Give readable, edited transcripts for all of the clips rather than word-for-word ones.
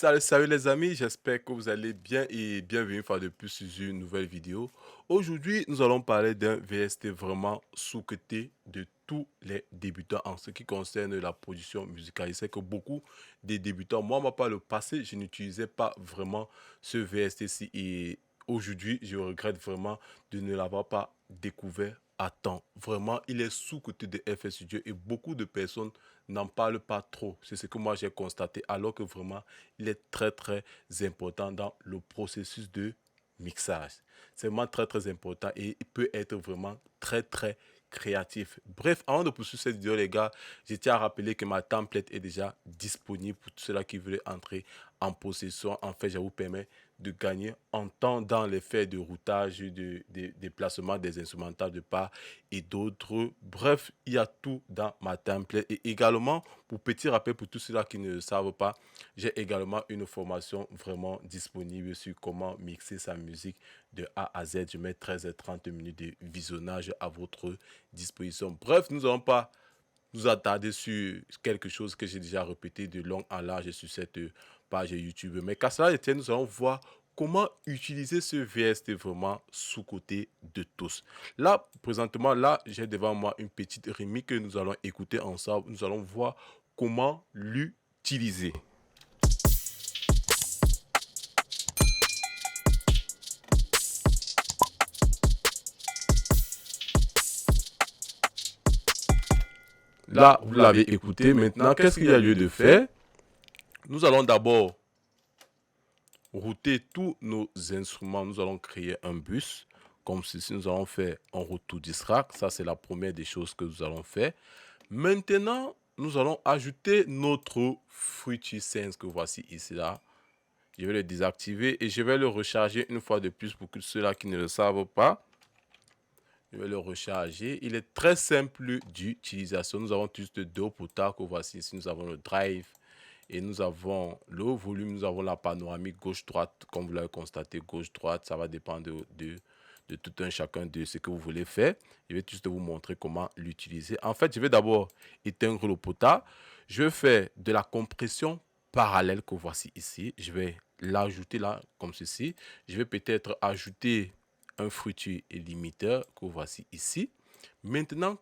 Salut, salut les amis, j'espère que vous allez bien et bienvenue une fois de plus sur une nouvelle vidéo. Aujourd'hui, nous allons parler d'un VST vraiment sous-coté de tous les débutants en ce qui concerne la production musicale. Je sais que beaucoup des débutants, moi par le passé, je n'utilisais pas vraiment ce VST-ci et aujourd'hui, je regrette vraiment de ne l'avoir pas découvert à temps. Vraiment, il est sous-coté de FL Studio et beaucoup de personnes n'en parlent pas trop. C'est ce que moi j'ai constaté alors que vraiment il est très très important dans le processus de mixage. C'est vraiment très très important et il peut être vraiment très très créatif. Bref, avant de poursuivre cette vidéo les gars, je tiens à rappeler que ma template est déjà disponible pour ceux-là qui veulent entrer en possession. En fait, je vous permets de gagner en temps dans les faits de routage, de déplacement des instrumentales de part et d'autres. Bref, il y a tout dans ma template. Et également, pour petit rappel pour tous ceux-là qui ne le savent pas, j'ai également une formation vraiment disponible sur comment mixer sa musique de A à Z. Je mets 13 et 30 minutes de visionnage à votre disposition. Bref, nous n'allons pas nous attarder sur quelque chose que j'ai déjà répété de long en large sur cette page YouTube. Mais qu'à cela étienne, nous allons voir comment utiliser ce VST vraiment sous-côté de tous. Là, présentement, là, j'ai devant moi une petite remix que nous allons écouter ensemble. Nous allons voir comment l'utiliser. Là, vous l'avez écouté. Maintenant, qu'est-ce qu'il y a lieu de faire? Nous allons d'abord router tous nos instruments. Nous allons créer un bus. Comme ceci, nous allons faire un route to this rack. Ça, c'est la première des choses que nous allons faire. Maintenant, nous allons ajouter notre Fruity Sense que voici ici là. Je vais le désactiver et je vais le recharger une fois de plus pour que ceux-là qui ne le savent pas. Je vais le recharger. Il est très simple d'utilisation. Nous avons juste deux potards que voici ici. Nous avons le drive et nous avons le volume. Nous avons la panoramique gauche-droite. Comme vous l'avez constaté, gauche-droite, ça va dépendre de tout un chacun de ce que vous voulez faire. Je vais juste vous montrer comment l'utiliser. En fait, je vais d'abord éteindre le potard. Je vais faire de la compression parallèle que voici ici. Je vais l'ajouter là comme ceci. Je vais peut-être ajouter un fruitier limiteur que voici ici. Maintenant,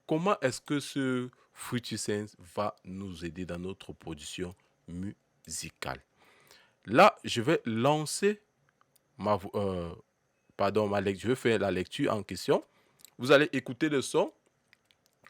comment est-ce que ce Fruity Sense va nous aider dans notre production musicale? Là, je vais lancer ma lecture. Je vais faire la lecture en question. Vous allez écouter le son.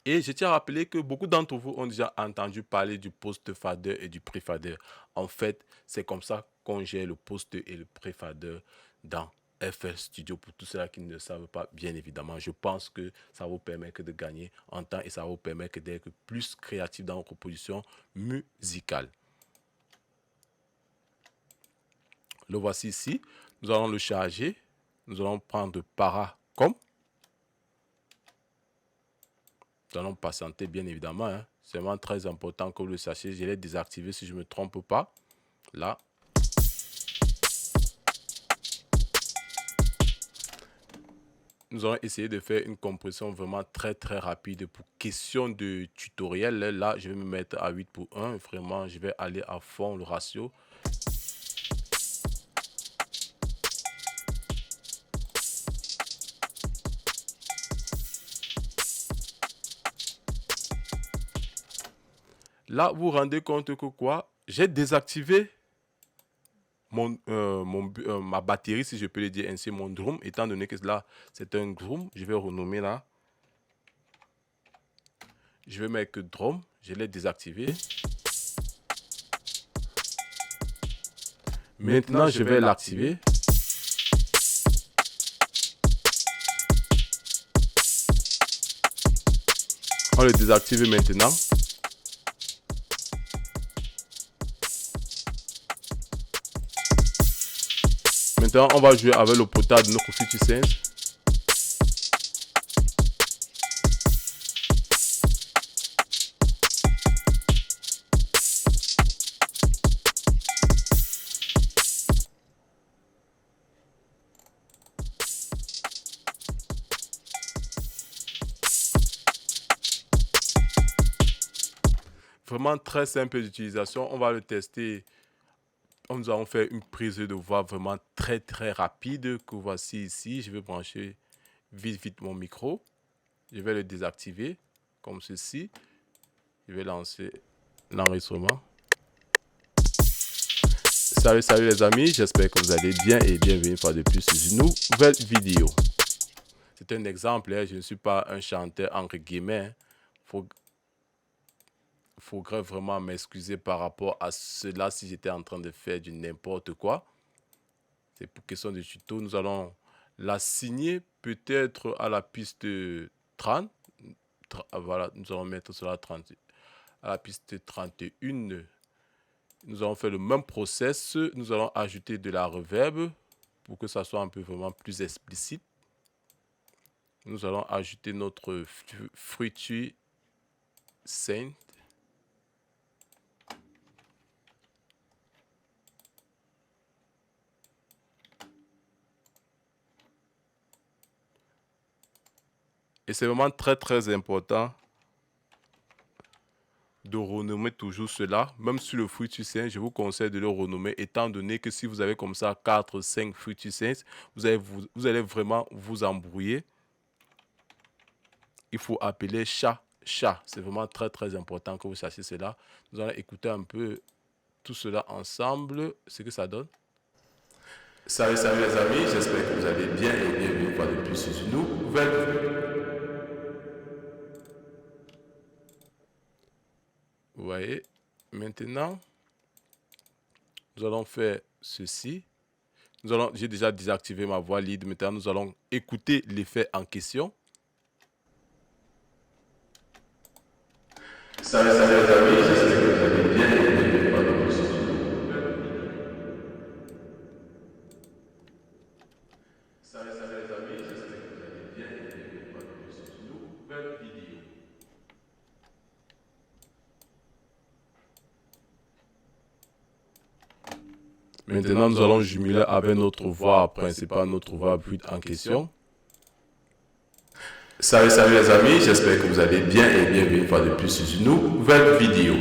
Et je tiens à rappeler que beaucoup d'entre vous ont déjà entendu parler du post-fader et du pré-fader. En fait, c'est comme ça qu'on gère le post et le pré-fader dans FL Studio. Pour tous ceux qui ne le savent pas, bien évidemment, je pense que ça vous permet de gagner en temps et ça vous permet d'être plus créatif dans votre production musicale. Le voici ici. Nous allons le charger. Nous allons prendre Paracom. Nous allons patienter bien évidemment. Hein. C'est vraiment très important que vous le sachiez. Je l'ai désactivé si je ne me trompe pas. Là. Nous allons essayer de faire une compression vraiment très très rapide pour question de tutoriel. Là, je vais me mettre à 8 pour 1. Vraiment, je vais aller à fond le ratio. Là, vous vous rendez compte que quoi? J'ai désactivé ma batterie, si je peux le dire ainsi, mon drum, étant donné que là, c'est un drum. Je vais renommer là. Je vais mettre drum. Je l'ai désactivé. Maintenant, je vais l'activer. On le désactive maintenant. Maintenant, on va jouer avec le potard de notre Fruity Sense. Vraiment très simple d'utilisation. On va le tester nous allons faire une prise de voix vraiment très très rapide que voici ici. Je vais brancher vite mon micro. Je vais le désactiver comme ceci. Je vais lancer l'enregistrement. Salut les amis, j'espère que vous allez bien et bienvenue une fois de plus sur une nouvelle vidéo. C'est un exemple, je ne suis pas un chanteur entre guillemets. Faudrait vraiment m'excuser par rapport à cela si j'étais en train de faire du n'importe quoi. C'est pour question de tuto. Nous allons l'assigner peut-être à la piste 30. Voilà, nous allons mettre cela à 30. À la piste 31. Nous allons faire le même process. Nous allons ajouter de la reverb pour que ça soit un peu vraiment plus explicite. Nous allons ajouter notre Fruity Saint. Et c'est vraiment très important de renommer toujours cela. Même sur le Fruity Saint, je vous conseille de le renommer, étant donné que si vous avez comme ça 4-5 Fruity Saints, vous allez vraiment vous embrouiller. Il faut appeler chat. C'est vraiment très important que vous sachiez cela. Nous allons écouter un peu tout cela ensemble, ce que ça donne. Salut les amis, j'espère que vous allez bien et bienvenue une fois de plus sur une nouvelle vidéo. Vous voyez, maintenant, nous allons faire ceci. J'ai déjà désactivé ma voix lead. Maintenant, nous allons écouter l'effet en question. Salut les amis, j'espère que vous allez bien et bienvenue une fois de plus sur une nouvelle vidéo. Salut les amis, j'espère que vous allez bien et bienvenue une fois de plus sur une nouvelle vidéo. Maintenant, nous allons jumeler avec notre voix principale, notre voix brute en question. Salut les amis, j'espère que vous allez bien et bienvenue une fois de plus sur une nouvelle vidéo.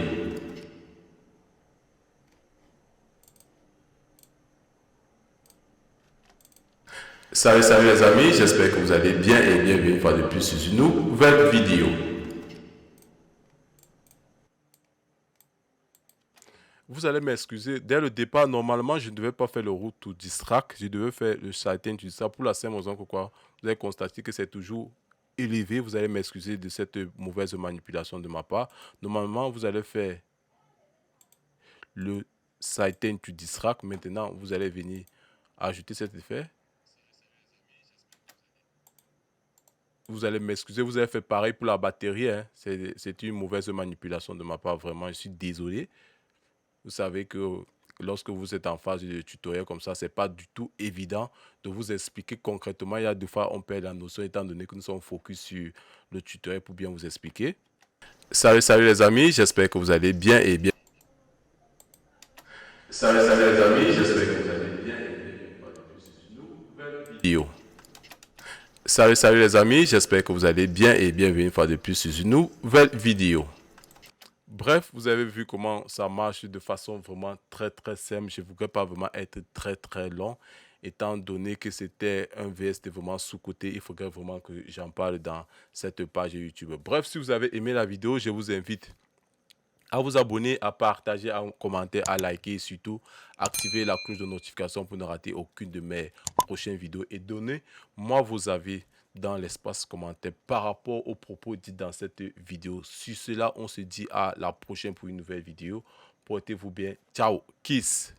Salut les amis, j'espère que vous allez bien et bienvenue une fois de plus sur une nouvelle vidéo. Vous allez m'excuser, dès le départ, normalement, je ne devais pas faire le route to distract, je devais faire le Silent to distract pour la simple raison que quoi, vous allez constater que c'est toujours élevé. Vous allez m'excuser de cette mauvaise manipulation de ma part. Normalement, vous allez faire le Silent to distract. Maintenant, vous allez venir ajouter cet effet. Vous allez m'excuser, vous avez fait pareil pour la batterie. Hein. C'est une mauvaise manipulation de ma part, vraiment, je suis désolé. Vous savez que lorsque vous êtes en phase de tutoriel comme ça, c'est pas du tout évident de vous expliquer concrètement. Il y a des fois, on perd la notion étant donné que nous sommes focus sur le tutoriel pour bien vous expliquer. Salut les amis, j'espère que vous allez bien et bien. Salut les amis, j'espère que vous allez bien et bienvenue. Salut les amis, j'espère que vous allez bien et bienvenue une fois de plus sur une nouvelle vidéo. Bref, vous avez vu comment ça marche de façon vraiment très simple. Je ne voudrais pas vraiment être très long, étant donné que c'était un VST vraiment sous-côté. Il faudrait vraiment que j'en parle dans cette page YouTube. Bref, si vous avez aimé la vidéo, je vous invite à vous abonner, à partager, à commenter, à liker et surtout activer la cloche de notification pour ne rater aucune de mes prochaines vidéos et donnez-moi vos avis dans l'espace commentaire par rapport aux propos dits dans cette vidéo. Sur cela, on se dit à la prochaine pour une nouvelle vidéo. Portez-vous bien. Ciao. Kiss.